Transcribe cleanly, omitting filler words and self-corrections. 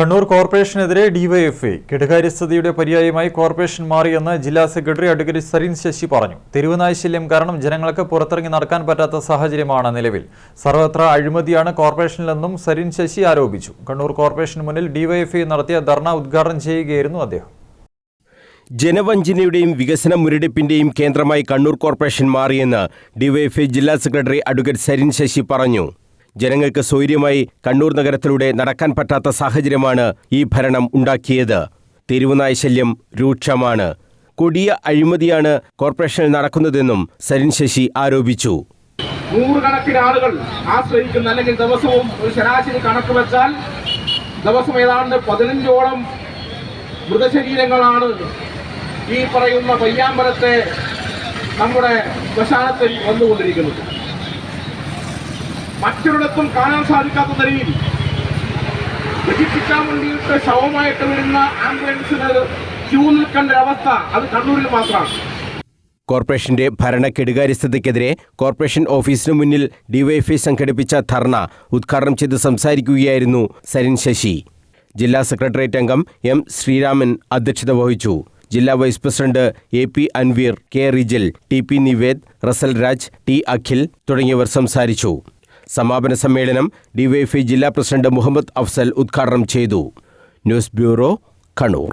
Kannur കോർപ്പറേഷനെതിരെ DYFI കെടുകാര്യസ്ഥതയുടെ പര്യായമായി corporation മാറിയെന്ന് ജില്ലാ secretary advocate Sarin Sasi പറഞ്ഞു. തെരുവുനായ്ശല്യം കാരണം ജനങ്ങൾക്ക് പുറത്തിറങ്ങി നടക്കാൻ പറ്റാത്ത സാഹചര്യമാണ് നിലവിൽ. സർവത്ര അഴിമതിയാണ് കോർപ്പറേഷനിലെന്നും സരിൻ ശശി ആരോപിച്ചു. കണ്ണൂർ കോർപ്പറേഷന് മുന്നിൽ ഡിവൈഎഫ്ഐ നടത്തിയ ധർണ ഉദ്ഘാടനം ചെയ്യുകയായിരുന്നു അദ്ദേഹം. ജനവഞ്ചനയുടെയും വികസന മുരടിപ്പിന്റെയും കേന്ദ്രമായി കണ്ണൂർ കോർപ്പറേഷൻ മാറിയെന്ന് ഡിവൈഎഫ്ഐ ജില്ലാ സെക്രട്ടറി അഡ്വക്കേറ്റ് സരിൻ ശശി പറഞ്ഞു. ജനങ്ങൾക്ക് സ്വൈര്യമായി കണ്ണൂർ നഗരത്തിലൂടെ നടക്കാൻ പറ്റാത്ത സാഹചര്യമാണ് ഈ ഭരണം ഉണ്ടാക്കിയത്. തെരുവുനായ്ശല്യം രൂക്ഷമാണ്. കൊടിയ അഴിമതിയാണ് കോർപ്പറേഷനിൽ നടക്കുന്നതെന്നും സരിൻ ശശി ആരോപിച്ചു. നൂറുകണക്കിന് ആളുകൾ ആശ്രയിക്കുന്ന അല്ലെങ്കിൽ ദിവസവും ഒരു ശരാശരി കണക്ക് വെച്ചാൽ ദിവസം ഏതാണ്ട് 15ഓളം മൃതശരീരങ്ങളാണ് ഈ പറയുന്ന പയ്യാമ്പലത്തെ നമ്മുടെ ശ്മശാനത്തിൽ വന്നുകൊണ്ടിരിക്കുന്നത്. മറ്റൊരിടത്തും കാണാൻ സാധിക്കാത്ത നിലയിൽ രക്ഷിക്കാൻ വേണ്ടിയിട്ട് ശവമായിട്ട് വരുന്ന ആംബുലൻസിന് ക്യൂ നിൽക്കേണ്ട അവസ്ഥ അത് കണ്ണൂരിൽ മാത്രമാണ്. കോർപ്പറേഷന്റെ ഭരണ കെടുകാര്യസ്ഥതയ്ക്കെതിരെ കോർപ്പറേഷൻ ഓഫീസിനു മുന്നിൽ ഡിവൈഎഫ്ഐ സംഘടിപ്പിച്ച ധർണ ഉദ്ഘാടനം ചെയ്ത് സംസാരിക്കുകയായിരുന്നു സരിൻ ശശി. ജില്ലാ സെക്രട്ടേറിയറ്റ് അംഗം എം ശ്രീരാമൻ അധ്യക്ഷത വഹിച്ചു. ജില്ലാ vice president AP Anveer, K Rijal, TP Nived, Rasal Raj, T Akhil തുടങ്ങിയവർ സംസാരിച്ചു. സമാപന സമ്മേളനം ഡിവൈഎഫ്ഐ ജില്ലാ പ്രസിഡന്റ് മുഹമ്മദ് അഫ്സൽ ഉദ്ഘാടനം ചെയ്തു. News bureau, Kannur.